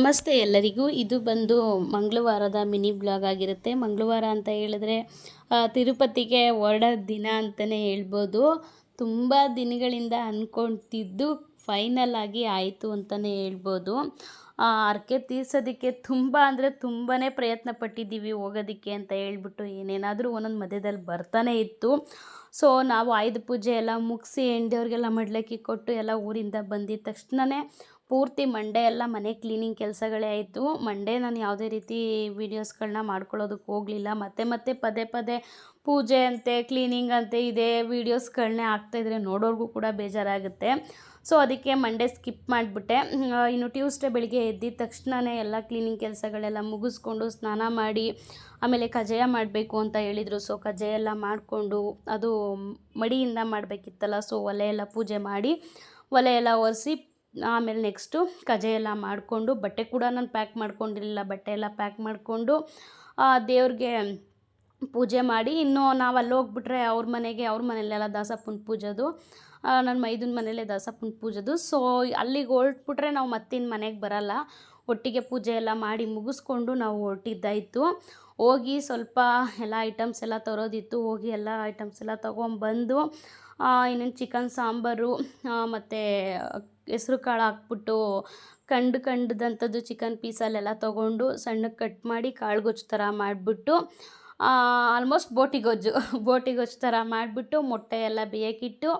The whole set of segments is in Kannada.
ನಮಸ್ತೆ ಎಲ್ಲರಿಗೂ. ಇದು ಬಂದು ಮಂಗಳವಾರದ ಮಿನಿ ಬ್ಲಾಗ್ ಆಗಿರುತ್ತೆ. ಮಂಗಳವಾರ ಅಂತ ಹೇಳಿದ್ರೆ ತಿರುಪತಿಗೆ ಹೊರಡೋ ದಿನ ಅಂತಲೇ ಹೇಳ್ಬೋದು. ತುಂಬ ದಿನಗಳಿಂದ ಅಂದ್ಕೊಳ್ತಿದ್ದು ಫೈನಲ್ ಆಗಿ ಆಯಿತು ಅಂತಲೇ ಹೇಳ್ಬೋದು. ಹರಕೆ ತೀರ್ಸೋದಕ್ಕೆ ತುಂಬ ಅಂದರೆ ತುಂಬಾ ಪ್ರಯತ್ನ ಪಟ್ಟಿದ್ದೀವಿ ಹೋಗೋದಕ್ಕೆ ಅಂತ ಹೇಳ್ಬಿಟ್ಟು. ಏನೇನಾದರೂ ಒಂದೊಂದು ಮಧ್ಯದಲ್ಲಿ ಬರ್ತಾನೆ ಇತ್ತು. ಸೊ ನಾವು ಆಯುಧ ಪೂಜೆ ಎಲ್ಲ ಮುಗಿಸಿ ಹೆಂಡವ್ರಿಗೆಲ್ಲ ಮಡ್ಲಕ್ಕಿ ಕೊಟ್ಟು ಎಲ್ಲ ಊರಿಂದ ಬಂದಿದ್ದ ತಕ್ಷಣವೇ ಪೂರ್ತಿ ಮಂಡೇ ಎಲ್ಲ ಮನೆ ಕ್ಲೀನಿಂಗ್ ಕೆಲಸಗಳೇ ಆಯಿತು. ಮಂಡೇ ನಾನು ಯಾವುದೇ ರೀತಿ ವೀಡಿಯೋಸ್ಗಳನ್ನ ಮಾಡ್ಕೊಳ್ಳೋದಕ್ಕೆ ಹೋಗಲಿಲ್ಲ. ಮತ್ತೆ ಪದೇ ಪದೇ ಪೂಜೆ ಅಂತೆ ಕ್ಲೀನಿಂಗ್ ಅಂತೆ ಇದೇ ವೀಡಿಯೋಸ್ಗಳನ್ನೇ ಹಾಕ್ತಾಯಿದ್ರೆ ನೋಡೋರ್ಗೂ ಕೂಡ ಬೇಜಾರಾಗುತ್ತೆ. ಸೊ ಅದಕ್ಕೆ ಮಂಡೇ ಸ್ಕಿಪ್ ಮಾಡಿಬಿಟ್ಟೆ. ಇನ್ನು ಟ್ಯೂಸ್ಡೇ ಬೆಳಿಗ್ಗೆ ಎದ್ದಿದ ತಕ್ಷಣವೇ ಎಲ್ಲ ಕ್ಲೀನಿಂಗ್ ಕೆಲಸಗಳೆಲ್ಲ ಮುಗಿಸ್ಕೊಂಡು ಸ್ನಾನ ಮಾಡಿ ಆಮೇಲೆ ಕಜ್ಜಾಯ ಮಾಡಬೇಕು ಅಂತ ಹೇಳಿದರು. ಸೊ ಕಜ್ಜಾಯ ಎಲ್ಲ ಮಾಡಿಕೊಂಡು ಅದು ಮಡಿಯಿಂದ ಮಾಡಬೇಕಿತ್ತಲ್ಲ. ಸೊ ಒಲೆ ಎಲ್ಲ ಪೂಜೆ ಮಾಡಿ ಒಲೆ ಎಲ್ಲ ಒರೆಸಿ ಆಮೇಲೆ ನೆಕ್ಸ್ಟು ಕಜ್ಜಾಯ ಎಲ್ಲ ಮಾಡಿಕೊಂಡು ಬಟ್ಟೆ ಕೂಡ ನಾನು ಪ್ಯಾಕ್ ಮಾಡ್ಕೊಂಡಿರಲಿಲ್ಲ. ಬಟ್ಟೆ ಎಲ್ಲ ಪ್ಯಾಕ್ ಮಾಡಿಕೊಂಡು ದೇವ್ರಿಗೆ ಪೂಜೆ ಮಾಡಿ ಇನ್ನು ನಾವು ಅಲ್ಲಿ ಹೋಗ್ಬಿಟ್ರೆ ಅವ್ರ ಮನೆಯಲ್ಲೆಲ್ಲ ದಾಸಪ್ಪನ ಪೂಜೆದು, ನನ್ನ ಮೈದನ ಮನೇಲೆ ದಾಸಪ್ಪನ ಪೂಜೆದು. ಸೊ ಅಲ್ಲಿಗೆ ಹೊರಟ್ಬಿಟ್ರೆ ನಾವು ಮತ್ತಿನ್ನು ಮನೆಗೆ ಬರಲ್ಲ. ಒಟ್ಟಿಗೆ ಪೂಜೆ ಎಲ್ಲ ಮಾಡಿ ಮುಗಿಸ್ಕೊಂಡು ನಾವು ಹೊರಟಿದ್ದಾಯಿತು. ಹೋಗಿ ಸ್ವಲ್ಪ ಎಲ್ಲ ಐಟಮ್ಸ್ ಎಲ್ಲ ತರೋದಿತ್ತು. ಹೋಗಿ ಎಲ್ಲ ಐಟಮ್ಸ್ ಎಲ್ಲ ತೊಗೊಂಬಂದು ಇನ್ನೇನು ಚಿಕನ್ ಸಾಂಬಾರು ಮತ್ತು ಹೆಸ್ರು ಕಾಳು ಹಾಕ್ಬಿಟ್ಟು ಕಂಡದಂಥದ್ದು ಚಿಕನ್ ಪೀಸಲ್ಲೆಲ್ಲ ತೊಗೊಂಡು ಸಣ್ಣಕ್ಕೆ ಕಟ್ ಮಾಡಿ ಕಾಳುಗೊಜ್ಜು ಥರ ಮಾಡಿಬಿಟ್ಟು ಆಲ್ಮೋಸ್ಟ್ ಬೋಟಿಗೊಜ್ಜು ಥರ ಮಾಡಿಬಿಟ್ಟು ಮೊಟ್ಟೆ ಎಲ್ಲ ಬೇಯಕ್ಕಿಟ್ಟು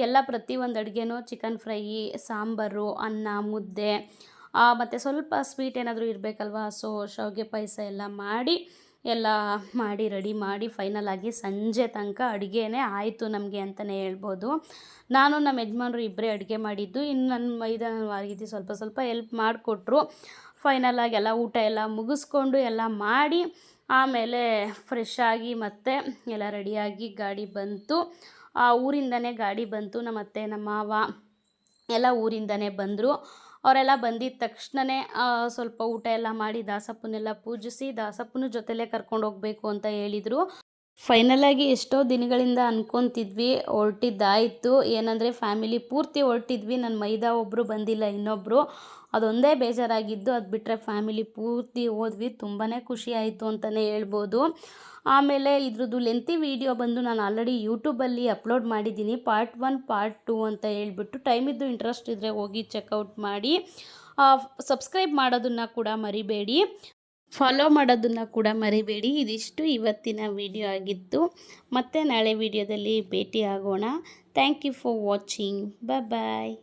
ಎಲ್ಲ ಪ್ರತಿಯೊಂದು ಅಡುಗೆನೂ ಚಿಕನ್ ಫ್ರೈ, ಸಾಂಬಾರು, ಅನ್ನ, ಮುದ್ದೆ ಮತ್ತು ಸ್ವಲ್ಪ ಸ್ವೀಟ್ ಏನಾದರೂ ಇರಬೇಕಲ್ವ. ಸೊ ಶಾವಿಗೆ ಪಾಯಸ ಎಲ್ಲ ಮಾಡಿ ರೆಡಿ ಮಾಡಿ ಫೈನಲ್ ಆಗಿ ಸಂಜೆ ತನಕ ಅಡುಗೆನೇ ಆಯಿತು ನಮಗೆ ಅಂತಲೇ ಹೇಳ್ಬೋದು. ನಾನು ನಮ್ಮ ಯಜಮಾನ್ರು ಇಬ್ಬರೇ ಅಡುಗೆ ಮಾಡಿದ್ದು. ಇನ್ನು ನನ್ನ ಮೈದಾನವಾಗಿದ್ದು ಸ್ವಲ್ಪ ಹೆಲ್ಪ್ ಮಾಡಿಕೊಟ್ರು. ಫೈನಲ್ ಆಗಿ ಎಲ್ಲ ಊಟ ಎಲ್ಲ ಮುಗಿಸ್ಕೊಂಡು ಎಲ್ಲ ಮಾಡಿ ಆಮೇಲೆ ಫ್ರೆಶ್ ಆಗಿ ಮತ್ತೆ ಎಲ್ಲ ರೆಡಿಯಾಗಿ ಗಾಡಿ ಬಂತು. ಊರಿಂದನೇ ಗಾಡಿ ಬಂತು. ನಮ್ಮ ಅತ್ತೆ ನಮ್ಮ ಮಾವ ಎಲ್ಲ ಊರಿಂದನೇ ಬಂದರು. ಅವರೆಲ್ಲ ಬಂದಿದ್ದ ತಕ್ಷಣವೇ ಸ್ವಲ್ಪ ಊಟ ಎಲ್ಲ ಮಾಡಿ ದಾಸಪ್ಪನೆಲ್ಲ ಪೂಜಿಸಿ ದಾಸಪ್ಪನ ಜೊತೆಲೇ ಕರ್ಕೊಂಡು ಹೋಗಬೇಕು ಅಂತ ಹೇಳಿದರು. ಫೈನಲ್ ಆಗಿ ಎಷ್ಟೋ ದಿನಗಳಿಂದ ಅನ್ಕೊತಿದ್ವಿ, ಹೊರಟಿದ್ದಾಯಿತು. ಏನಂದರೆ ಫ್ಯಾಮಿಲಿ ಪೂರ್ತಿ ಹೊರಟಿದ್ವಿ. ನನ್ನ ಮೈದಾ ಒಬ್ಬರು ಬಂದಿಲ್ಲ, ಇನ್ನೊಬ್ಬರು. ಅದೊಂದೇ ಬೇಜಾರಾಗಿದ್ದು. ಅದು ಬಿಟ್ಟರೆ ಫ್ಯಾಮಿಲಿ ಪೂರ್ತಿ ಹೋದ್ವಿ. ತುಂಬಾ ಖುಷಿ ಆಯಿತು ಅಂತಲೇ ಹೇಳ್ಬೋದು. ಆಮೇಲೆ ಇದ್ರದ್ದು ಲೆಂತಿ ವಿಡಿಯೋ ಬಂದು ನಾನು ಆಲ್ರೆಡಿ ಯೂಟ್ಯೂಬಲ್ಲಿ ಅಪ್ಲೋಡ್ ಮಾಡಿದ್ದೀನಿ. ಪಾರ್ಟ್ 1 ಪಾರ್ಟ್ 2 ಅಂತ ಹೇಳ್ಬಿಟ್ಟು. ಟೈಮಿದ್ದು ಇಂಟ್ರೆಸ್ಟ್ ಇದ್ದರೆ ಹೋಗಿ ಚೆಕ್ಔಟ್ ಮಾಡಿ. ಸಬ್ಸ್ಕ್ರೈಬ್ ಮಾಡೋದನ್ನು ಕೂಡ ಮರಿಬೇಡಿ, ಫಾಲೋ ಮಾಡೋದನ್ನು ಕೂಡ ಮರಿಬೇಡಿ. ಇದಿಷ್ಟು ಇವತ್ತಿನ ವಿಡಿಯೋ ಆಗಿತ್ತು. ಮತ್ತೆ ನಾಳೆ ವಿಡಿಯೋದಲ್ಲಿ ಭೇಟಿ ಆಗೋಣ. Thank you for watching. Bye.